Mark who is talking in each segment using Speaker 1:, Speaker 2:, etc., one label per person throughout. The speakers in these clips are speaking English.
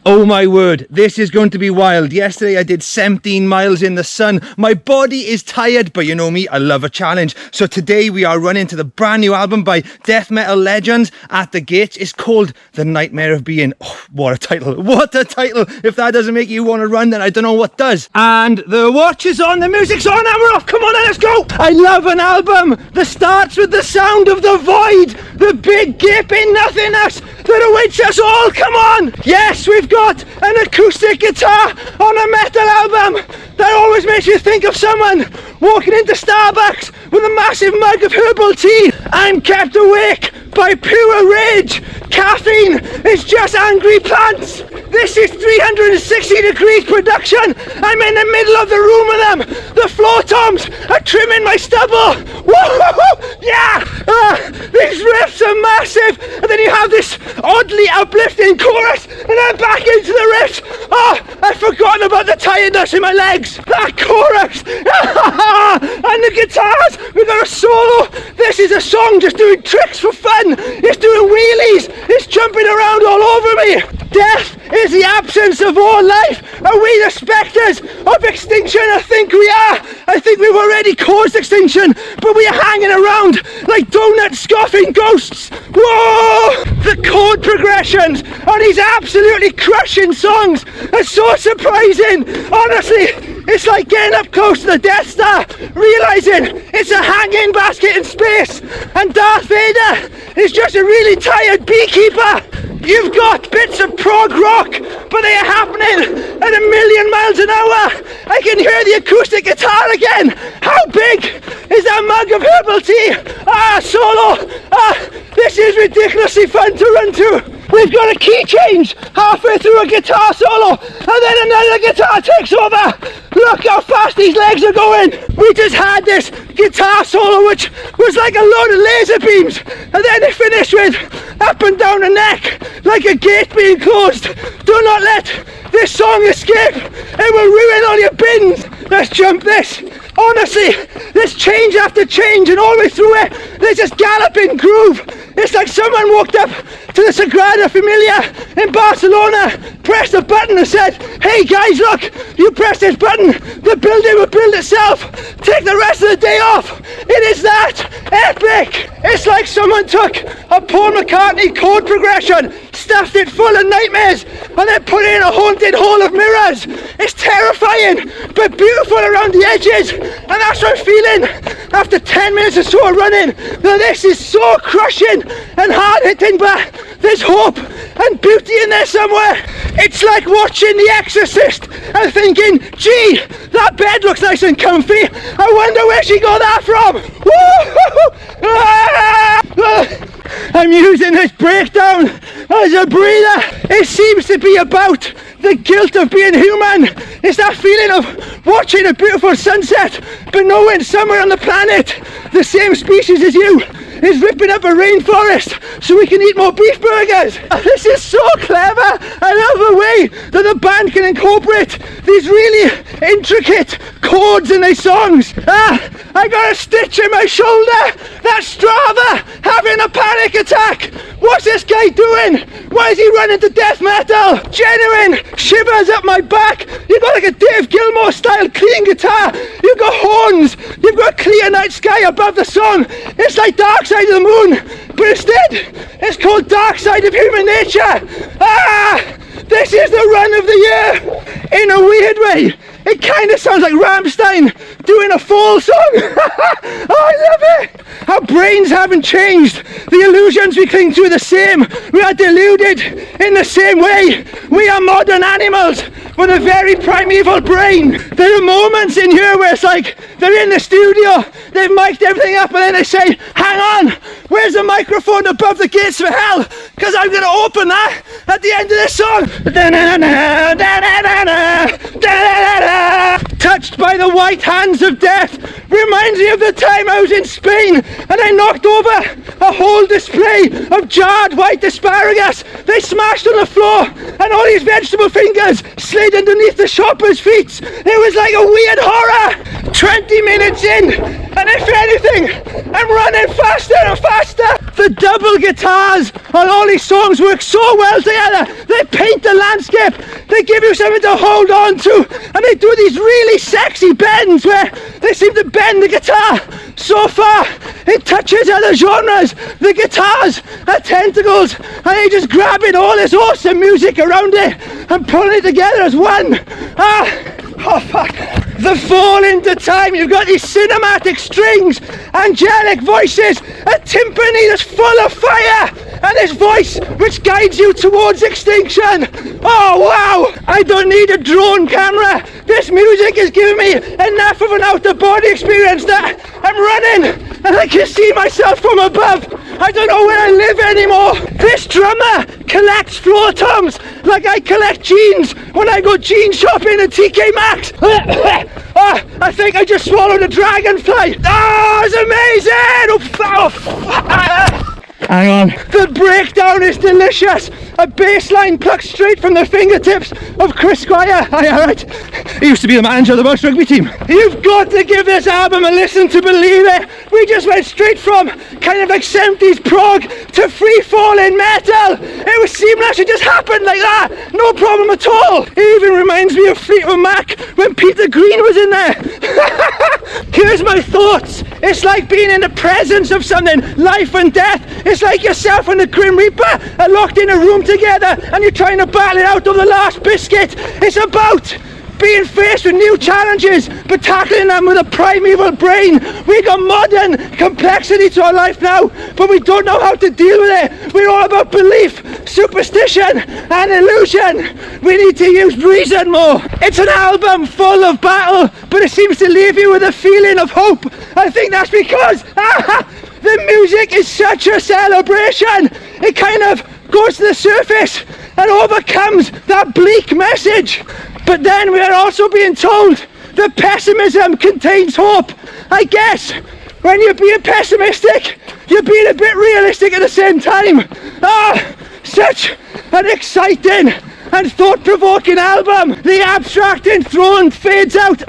Speaker 1: Oh my word, this is going to be wild. Yesterday I did 17 miles in the sun. My body is tired, but you know me, I love a challenge. So today we are running to the brand new album by death metal legends At the Gates. It's called The Nightmare of Being. Oh, what a title. What a title. If that doesn't make you want to run, then I don't know what does. And the watch is on, the music's on, and we're off. Come on, let's go. I love an album that starts with the sound of the void, the big gaping nothingness that awaits us all. Come on. Yes, we've got an acoustic guitar on a metal album that always makes you think of someone walking into Starbucks with a massive mug of herbal tea. I'm kept awake by pure rage. Caffeine is just angry plants. This is 360 degrees production. I'm in the middle of the room with them. The floor toms are trimming my stubble. Woo-hoo-hoo! Yeah! These riffs are massive. And then you have this oddly uplifting chorus. And I'm back into the riffs. Oh, I've forgotten about the tiredness in my legs. That chorus. And the guitars. We've got a solo. This is a song just doing tricks for fun. It's doing wheelies. It's jumping around all over me. Death is the absence of all life. Are we the spectres of extinction? I think we are. I think we've already caused extinction, but we are hanging around like donut scoffing ghosts. Whoa! The chord progressions on these absolutely crushing songs are so surprising. Honestly, it's like getting up close to the Death Star, realising it's a hanging basket in space, and Darth Vader is just a really tired beekeeper. You've got bits of prog rock, but they are happening at 1,000,000 miles an hour. I can hear the acoustic guitar again. How big is that mug of herbal tea? Solo. This is ridiculously fun to run to. We've got a key change halfway through a guitar solo, and then another guitar takes over. Look how fast these legs are going. We just had this guitar solo which was like a load of laser beams, and then it finished with up and down the neck like a gate being closed. Do not let this song escape. It will ruin all your bins. Let's jump this. Honestly, this change after change, and all the way through it, there's this galloping groove. It's like someone walked up to the Sagrada Familia in Barcelona, pressed a button and said, "Hey guys, look, you press this button, the building will build itself. Take the rest of the day off." It is that epic. It's like someone took a Paul McCartney chord progression, stuffed it full of nightmares, and then put it in a haunted hall of mirrors. It's terrifying, but beautiful around the edges. And that's what I'm feeling after 10 minutes or so of running. Now this is so crushing and hard hitting, but there's hope and beauty in there somewhere. It's like watching The Exorcist and thinking, gee, that bed looks nice and comfy. I wonder where she got that from. I'm using this breakdown as a breather. It seems to be about the guilt of being human. It's that feeling of watching a beautiful sunset, but knowing somewhere on the planet, the same species as you is ripping up a rainforest so we can eat more beef burgers. This is so clever. I love the way that the band can incorporate these really intricate chords in their songs. I got a stitch in my shoulder. That's Strava having a panic attack. What's this guy doing? Why is he running to death metal? Genuine shivers up my back. You've got like a Dave Gilmour style clean guitar. You've got horns. You've got a clear night sky above the song. It's like Dark Side of the Moon, but instead it's called Dark Side of Human Nature. This is the run of the year. In a weird way, it kind of sounds like Rammstein doing a fall song. Oh, I love it. Our brains haven't changed. The illusions we cling to are the same. We are deluded in the same way. We are modern animals with a very primeval brain. There are moments in here where it's like they're in the studio, they've mic'd everything up, and then they say, hang on, where's the microphone above the gates of hell? Because I'm going to open that at the end of this song. Touched by the white hands of death reminds me of the time I was in Spain and I knocked over a whole display of jarred white asparagus. They smashed on the floor and all these vegetable fingers slid underneath the shopper's feet. It was like a weird horror. 20 minutes in, and if anything, I'm running faster and faster. The double guitars on all these songs work so well together. They paint the landscape, they give you something to hold on to, and they do these really sexy bends where they seem to bend the guitar so far it touches other genres. The guitars are tentacles, and they just grabbing all this awesome music around it and pulling it together as one. Oh fuck. The fall into time, you've got these cinematic strings, angelic voices, a timpani that's full of fire, and this voice which guides you towards extinction. Oh wow, I don't need a drone camera. This music is giving me enough of an out-of-body experience that I'm running and I can see myself from above. I don't know where I live anymore. This drummer collects floor toms like I collect jeans when I go jean shopping at TK Maxx. I think I just swallowed a dragonfly. Oh, it's amazing! Hang on. The breakdown is delicious. A bass line plucked straight from the fingertips of Chris Squire. Aye, alright. He used to be the manager of the Welsh rugby team. You've got to give this album a listen to believe it. We just went straight from kind of like 70s prog to free-falling metal. It was seamless. It just happened like that. No problem at all. It even reminds me of Fleetwood Mac when Peter Green was in there. Here's my thoughts. It's like being in the presence of something, life and death. It's like yourself and the Grim Reaper are locked in a room together and you're trying to battle it out of the last biscuit. It's about being faced with new challenges but tackling them with a primeval brain. We got modern complexity to our life now, but we don't know how to deal with it. We're all about belief, superstition and illusion. We need to use reason more. It's an album full of battle, but it seems to leave you with a feeling of hope. I think that's because the music is such a celebration. It kind of goes to the surface and overcomes that bleak message. But then we are also being told that pessimism contains hope. I guess when you're being pessimistic, you're being a bit realistic at the same time. Such an exciting and thought-provoking album. The abstract enthroned fades out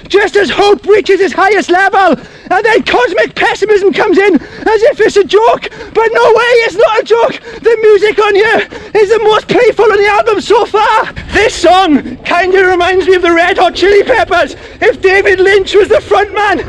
Speaker 1: just as hope reaches its highest level, and then cosmic pessimism comes in as if it's a joke, but no way, it's not a joke. The music on here is the most playful on the album so far. This song kind of reminds me of the Red Hot Chili Peppers if David Lynch was the frontman.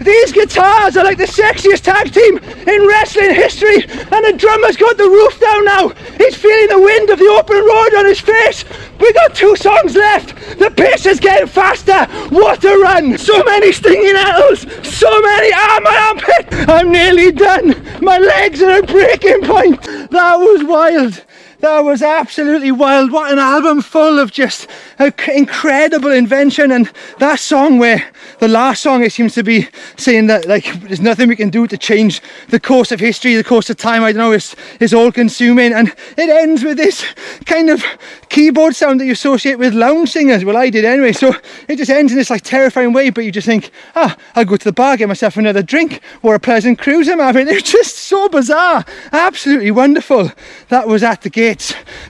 Speaker 1: These guitars are like the sexiest tag team in wrestling history, and the drummer's got the roof down now. He's feeling the wind of the open road on his face. We got 2 songs left. The pace is getting faster. What a run. So many stinging nettles. So many. My armpit. I'm nearly done. My legs are at breaking point. That was wild. That was absolutely wild. What an album full of just incredible invention. And that song where the last song, it seems to be saying that like there's nothing we can do to change the course of history, the course of time, I don't know, it's all consuming. And it ends with this kind of keyboard sound that you associate with lounge singers. Well, I did anyway. So it just ends in this like terrifying way, but you just think, I'll go to the bar, get myself another drink. What a pleasant cruise I'm having. It's just so bizarre. Absolutely wonderful. That was At the Gates.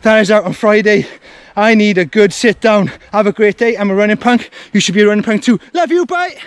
Speaker 1: That is out on Friday. I need a good sit down. Have a great day. I'm a running punk. You should be a running punk too. Love you. Bye.